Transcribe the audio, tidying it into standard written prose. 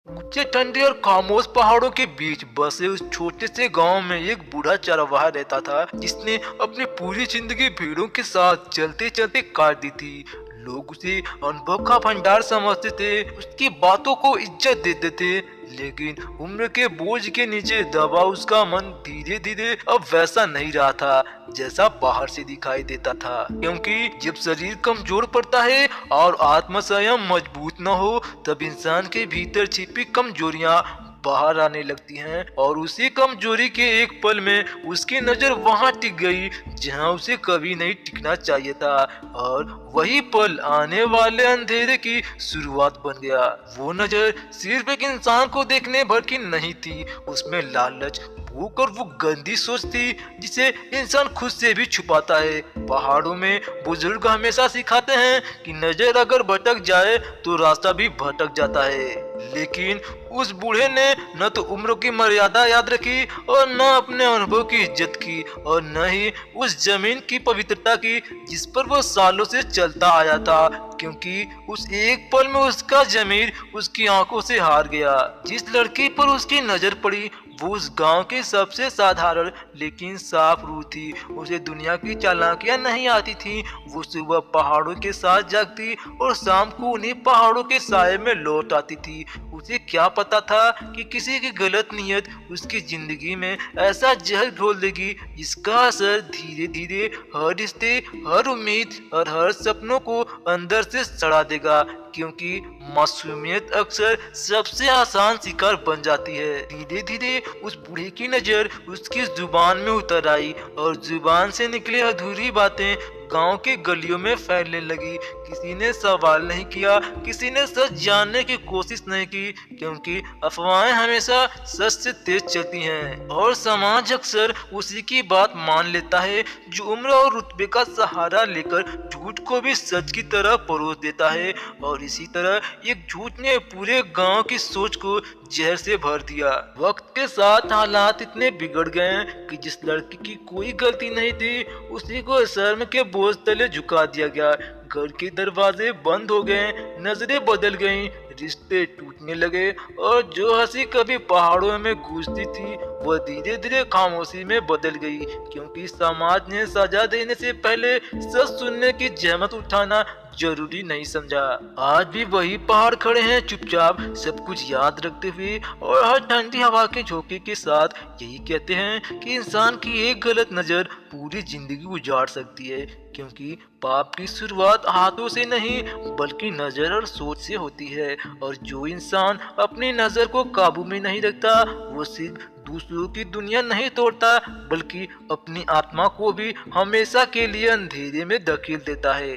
ऊंचे ठंडे और खामोश पहाड़ों के बीच बसे उस छोटे से गांव में एक बूढ़ा चरवाहा रहता था जिसने अपनी पूरी जिंदगी भेड़ों के साथ चलते चलते काट दी थी। लोग उसे अनुभव का भंडार समझते थे, उसकी बातों को इज्जत देते थे, लेकिन उम्र के बोझ के नीचे दबा उसका मन धीरे धीरे अब वैसा नहीं रहा था जैसा बाहर से दिखाई देता था। क्योंकि जब शरीर कमजोर पड़ता है और आत्म संयम मजबूत न हो तब इंसान के भीतर छिपी कमजोरियां बाहर आने लगती हैं और उसी कमजोरी के एक पल में उसकी नजर वहां टिक गई जहां उसे कभी नहीं टिकना चाहिए था, और वही पल आने वाले अंधेरे की शुरुआत बन गया। वो नजर सिर्फ एक इंसान को देखने भर की नहीं थी, उसमें लालच, भूख और वो गंदी सोच थी जिसे इंसान खुद से भी छुपाता है। पहाड़ों में बुजुर्ग हमेशा सिखाते हैं कि नजर अगर भटक जाए तो रास्ता भी भटक जाता है, लेकिन उस बूढ़े ने न तो उम्र की मर्यादा याद रखी और न अपने अनुभव की इज्जत की और न ही उस जमीन की पवित्रता की जिस पर वो सालों से चलता आया था। क्योंकि उस एक पल में उसका जमीर उसकी आंखों से हार गया। जिस लड़की पर उसकी नजर पड़ी वो उस गांव की सबसे साधारण लेकिन साफ रूह थी। उसे दुनिया की चालाकियां नहीं आती थी। वो सुबह पहाड़ों के साथ जागती और शाम को उन्हीं पहाड़ों के साए में लौट आती थी। उसे क्या पता था कि किसी की गलत नीयत उसकी जिंदगी में ऐसा जहर घोल देगी जिसका असर धीरे धीरे हर रिश्ते, हर उम्मीद और हर सपनों को अंदर से सड़ा देगा। क्योंकि मासूमियत अक्सर सबसे आसान शिकार बन जाती है। धीरे धीरे उस बूढ़े की नजर उसकी जुबान में उतर आई और जुबान से निकली अधूरी बातें गांव की गलियों में फैलने लगी। किसी ने सवाल नहीं किया, किसी ने सच जानने की कोशिश नहीं की, क्योंकि अफवाहें हमेशा सच से तेज चलती हैं और समाज अक्सर उसी की बात मान लेता है जो उम्र और रुतबे का सहारा लेकर झूठ को भी सच की तरह परोस देता है। और इसी तरह एक झूठ ने पूरे गांव की सोच को जहर से भर दिया। वक्त के साथ हालात इतने बिगड़ गए कि जिस लड़की की कोई गलती नहीं थी उसी को शर्म के बोझ तले झुका दिया गया। घर के दरवाजे बंद हो गए, नजरें बदल गईं, रिश्ते टूटने लगे और जो हंसी कभी पहाड़ों में गूंजती थी वह धीरे धीरे खामोशी में बदल गई। क्योंकि समाज ने सजा देने से पहले सच सुनने की जहमत उठाना जरूरी नहीं समझा। आज भी वही पहाड़ खड़े हैं चुपचाप, सब कुछ याद रखते हुए और हर ठंडी हवा के झोंके के साथ यही कहते हैं कि इंसान की एक गलत नजर पूरी जिंदगी उजाड़ सकती है। क्योंकि पाप की शुरुआत हाथों से नहीं बल्कि नजर और सोच से होती है, और जो इंसान अपनी नजर को काबू में नहीं रखता वो सिर्फ दूसरों की दुनिया नहीं तोड़ता बल्कि अपनी आत्मा को भी हमेशा के लिए अंधेरे में धकेल देता है।